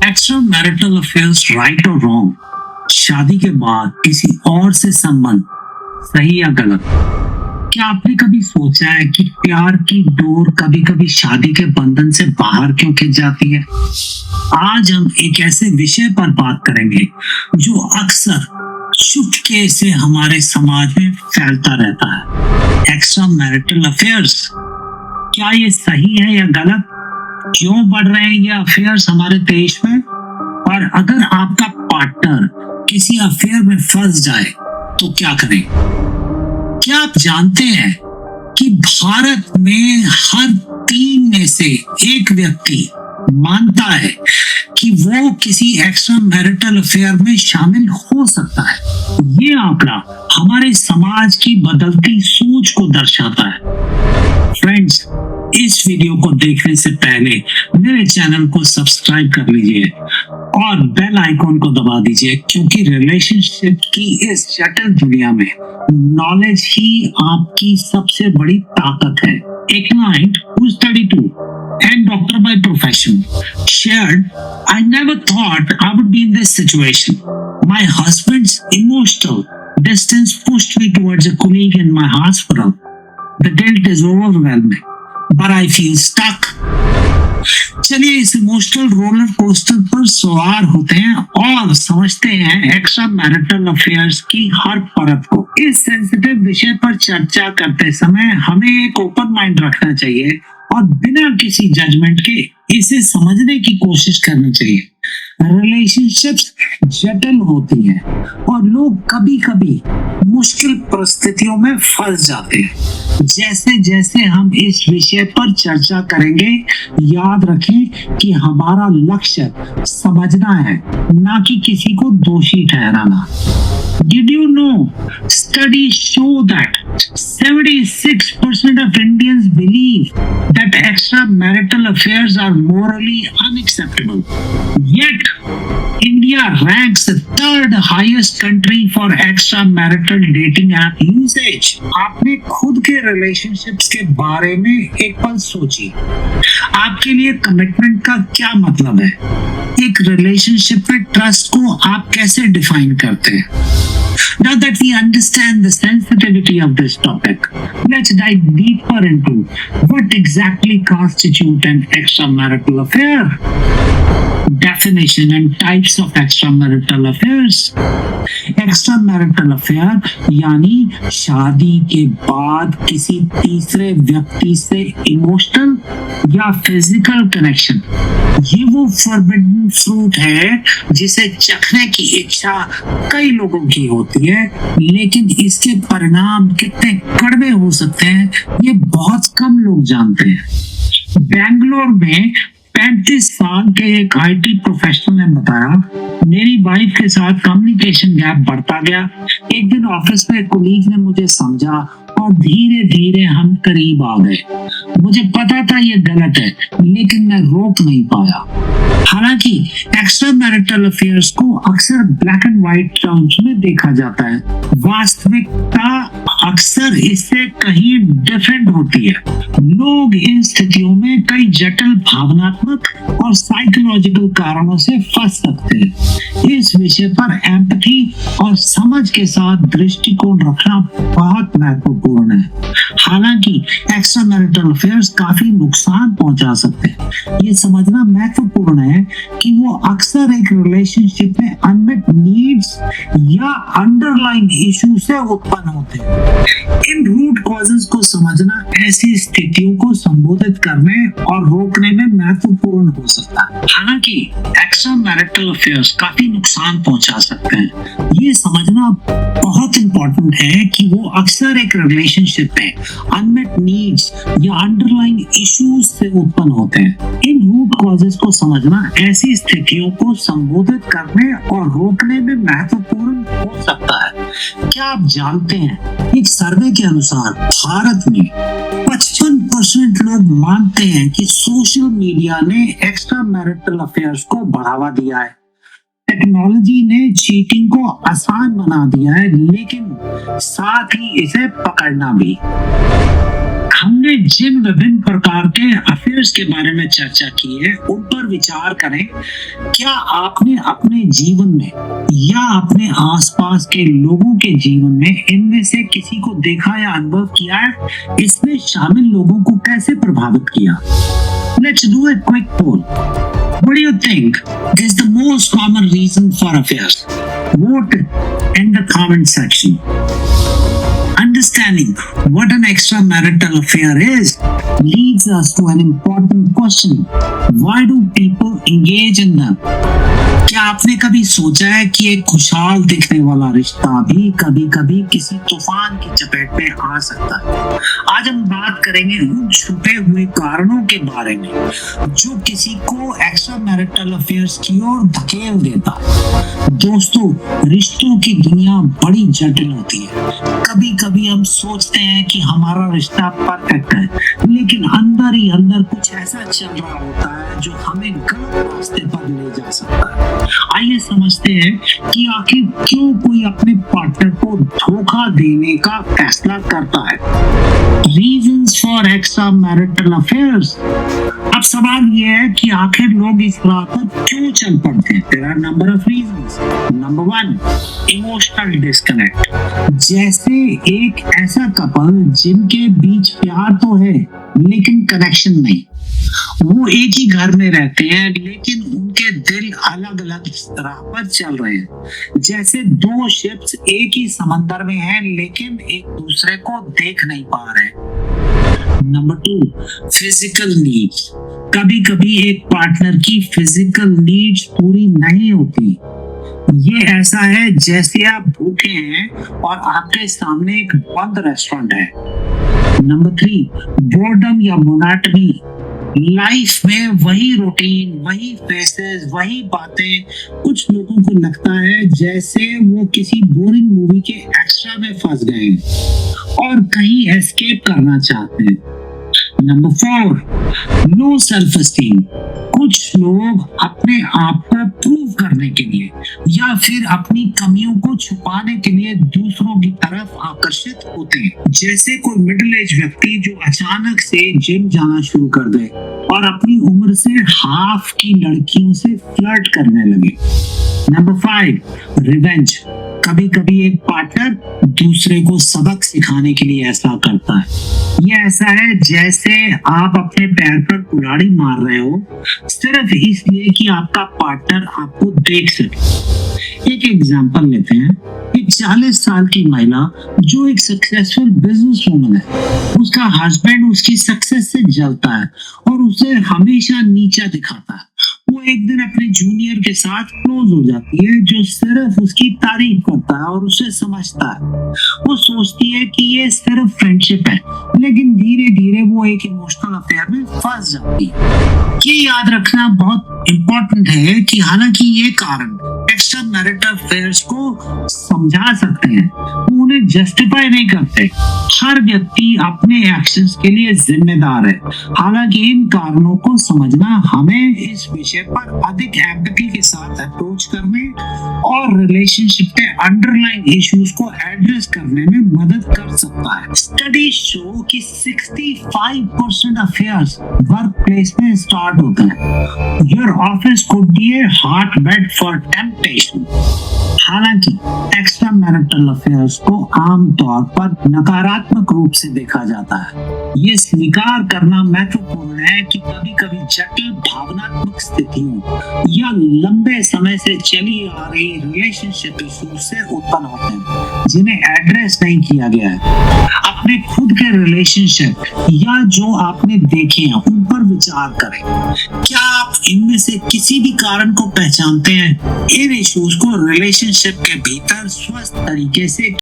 Extra marital affairs right और wrong, शादी के बाद किसी और से संबंध सही या गलत? क्या आपने कभी सोचा है कि प्यार की डोर कभी कभी शादी के बंधन से बाहर क्यों खिंच जाती है? आज हम एक ऐसे विषय पर बात करेंगे जो अक्सर चुपके से हमारे समाज में फैलता रहता है। एक्स्ट्रा मैरिटल अफेयर्स, क्या ये सही है या गलत? क्यों बढ़ रहे हैं ये अफेयर्स हमारे देश में? और अगर आपका पार्टनर किसी अफेयर में फंस जाए तो क्या करें? क्या आप जानते हैं कि भारत में हर 3 में से 1 व्यक्ति मानता है कि वो किसी एक्स्ट्रा मैरिटल अफेयर में शामिल हो सकता है। ये आंकड़ा हमारे समाज की बदलती सोच को दर्शाता है। फ्रेंड्स, इस वीडियो को देखने से पहले मेरे चैनल को सब्सक्राइब कर लीजिए और बेल आइकॉन को दबा दीजिए, क्योंकि रिलेशनशिप की इस जटिल दुनिया में नॉलेज ही आपकी सबसे बड़ी ताकत है। A client who's 32 and doctor by profession shared, "I never thought I would be in this situation. My husband's emotional distance pushed me towards a colleague in my hospital. The guilt is overwhelming, but I feel stuck." चलिए इस emotional roller coaster पर सवार होते हैं और समझते हैं extra marital affairs की हर परत को। इस सेंसिटिव विषय पर चर्चा करते समय हमें एक ओपन माइंड रखना चाहिए और बिना किसी जजमेंट के इसे समझने की कोशिश करनी चाहिए। रिलेशनशिप्स जटिल होती हैं और लोग कभी कभी मुश्किल परिस्थितियों में फंस जाते हैं। जैसे जैसे हम इस विषय पर चर्चा करेंगे, याद रखें कि हमारा लक्ष्य समझना है, ना कि किसी को दोषी ठहराना। Did you know studies show that 76% of Indians believe that extramarital affairs are morally unacceptable? Yet, India ranks the 3rd highest country for extramarital dating app usage. आपने खुद के रिलेशनशिप्स के बारे में एक पल सोचिए। आपके लिए कमिटमेंट का क्या मतलब है? एक रिलेशनशिप में ट्रस्ट को आप कैसे डिफाइन करते हैं? Now that we understand the sensitivity of this topic, let's dive deeper into what exactly constitutes an extramarital affair. Definition and types of extramarital affairs. Extramarital affair यानी शादी के बाद किसी तीसरे व्यक्ति से इमोशनल या फिजिकल कनेक्शन। ये वो फॉरबिडन फ्रूट है जिसे चखने की इच्छा कई लोगों की होती है, लेकिन इसके परिणाम कितने कड़वे हो सकते हैं ये बहुत कम लोग जानते हैं। बेंगलोर में 35 साल के एक आईटी प्रोफेशनल ने बताया, मेरी वाइफ के साथ कम्युनिकेशन गैप बढ़ता गया। एक दिन ऑफिस में कोलीग ने मुझे समझा और धीरे धीरे हम करीब आ गए। मुझे पता था ये गलत है, लेकिन मैं रोक नहीं पाया। हालांकि एक्स्ट्रा मैरिटल अफेयर्स को अक्सर ब्लैक एंड व्हाइट टर्म्स में देखा जाता है, वास्तविकता अक्सर इससे कहीं डिफरेंट होती है। लोग इन स्थितियों में कई जटिल भावनात्मक और साइकोलॉजिकल कारणों से फंस सकते हैं। इस विषय पर एम्पैथी और समझ के साथ दृष्टिकोण रखना बहुत महत्वपूर्ण है। हालांकि एक्स्ट्रा मैरिटल अफेयर्स काफी नुकसान पहुंचा सकते हैं। ये समझना महत्वपूर्ण है कि वो अक्सर एक रिलेशनशिप में अनमेट नीड्स या अंडरलाइंग इशू से उत्पन्न होते हैं। इन रूट कॉजेस को समझना ऐसी स्थितियों को संबोधित करने और रोकने में महत्वपूर्ण हो सकता है। हालांकि एक्स्ट्रा मैरिटल अफेयर्स काफी नुकसान पहुंचा सकते हैं। ये समझना बहुत इंपॉर्टेंट है कि वो अक्सर एक रिलेशनशिप में अनमेट नीड्स या अंडरलाइंग इश्यूज से उत्पन्न होते हैं। इन रूट कॉजेस को समझना ऐसी स्थितियों को संबोधित करने और रोकने में महत्वपूर्ण हो सकता है। क्या आप जानते हैं, एक सर्वे के अनुसार भारत में 55% लोग मानते हैं कि सोशल मीडिया ने एक्स्ट्रा मैरिटल अफेयर्स को बढ़ावा दिया है। टेक्नोलॉजी ने चीटिंग को आसान बना दिया है, लेकिन साथ ही इसे पकड़ना भी। हमने हमने जिन विभिन्न प्रकार के अफेयर्स के बारे में चर्चा की है उन पर विचार करें। क्या आपने अपने जीवन में या अपने आसपास के लोगों के जीवन में इनमें से किसी को देखा या अनुभव किया है? इसमें शामिल लोगों को कैसे प्रभावित किया? Let's do a quick poll. What do you think is the most common reason for affairs? Vote in the comment section. Understanding what an extramarital affair is leads us to an important question. Why do people engage in them? क्या आपने कभी सोचा है कि एक खुशहाल दिखने वाला रिश्ता भी कभी-कभी किसी तूफान की चपेट में आ सकता है? आज हम बात करेंगे उन छुपे हुए कारणों के बारे में जो किसी को एक्स्ट्रा मैरिटल अफेयर्स की ओर धकेल देता है। दोस्तों, रिश्तों की दुनिया बड़ी जटिल होती है। कभी-कभी हम सोचते हैं कि हमारा रिश्ता परफेक्ट है, लेकिन अंदर ही अंदर कुछ ऐसा चल रहा होता है जो हमें गलत रास्ते पर ले जा सकता है। आइए समझते हैं कि आखिर क्यों कोई अपने पार्टनर को धोखा देने का फैसला करता है। Reasons for extramarital affairs। अब सवाल ये है कि आखिर लोग इस राह पर क्यों चल पड़ते हैं? There are number of reasons। Number 1, emotional disconnect। जैसे एक ऐसा कपल जिनके बीच प्यार तो है लेकिन कनेक्शन नहीं। वो एक ही घर में रहते हैं लेकिन उनके दिल अलग अलग राह पर चल रहे हैं। जैसे दो शिप्स एक ही समंदर में हैं लेकिन एक दूसरे को देख नहीं पा रहे। Number 2, physical needs. कभी कभी एक पार्टनर की फिजिकल नीड्स पूरी नहीं होती। ये ऐसा है जैसे आप भूखे हैं और आपके सामने एक बंद रेस्टोरेंट है। नंबर 3, बोर्डम या मोनोटनी। लाइफ में वही रूटीन, वही फेसेस, वही बातें। कुछ लोगों को लगता है जैसे वो किसी बोरिंग मूवी के एक्स्ट्रा में फंस गए हैं और कहीं एस्केप करना चाहते हैं। Number 4, low self esteem. कुछ लोग अपने आप को प्रूव करने के लिए या फिर अपनी कमियों को छुपाने के लिए दूसरों की तरफ आकर्षित होते हैं। जैसे कोई मिडिल एज व्यक्ति जो अचानक से जिम जाना शुरू कर दे और अपनी उम्र से हाफ की लड़कियों से फ्लर्ट करने लगे। Number 5, revenge. कभी कभी एक पार्टनर दूसरे को सबक सिखाने के लिए ऐसा करता है। ये ऐसा है जैसे आप अपने पैर पर कुल्हाड़ी मार रहे हो सिर्फ इसलिए कि आपका पार्टनर आपको देख सके। एक एग्जांपल लेते हैं। एक 40 साल की महिला जो एक सक्सेसफुल बिजनेस वूमन है, उसका हस्बैंड उसकी सक्सेस से जलता है और उसे हमेशा नीचा दिखाता है। वो एक दिन अपने जूनियर के साथ क्लोज हो जाती है जो सिर्फ उसकी तारीफ करता है और उसे समझता है। वो सोचती है कि ये सिर्फ फ्रेंडशिप है, लेकिन धीरे धीरे वो एक इमोशनल अफेयर में फंस जाती है। ये याद रखना बहुत इम्पोर्टेंट है कि हालांकि ये कारण एक्स्ट्रा मैरिटल अफेयर्स को समझा सकते हैं, वो उन्हें जस्टिफाई नहीं करते। हर व्यक्ति अपने एक्शंस के लिए जिम्मेदार है। हालांकि इन कारणों को समझना हमें इस विषय पर अधिक एम्पैथी के साथ अप्रोच करने और रिलेशनशिप के अंडरलाइन इश्यूज को एड्रेस करने में मदद कर सकता है। स्टडीज शो कि 65% अफेयर्स वर्क प्लेस में स्टार्ट होते हैं। Your office could be A hotbed for temptation. हालांकि एक्स्ट्रा मैरिटल अफेयर्स को आमतौर पर नकारात्मक रूप से देखा जाता है। ये स्वीकार करना महत्वपूर्ण है कि कभी-कभी जटिल भावनात्मक स्थितियों या लंबे समय से चली आ रही रिलेशनशिप इश्यूज से उत्पन्न होते हैं जिन्हें एड्रेस नहीं किया गया है। अपने खुद के रिलेशनशिप या जो आपने देखे हैं उन पर विचार करें। क्या आप इनमें से किसी भी कारण को पहचानते हैं? इन इश्यूज को रिलेशनशिप के भीतर स्वस्थ तरीके से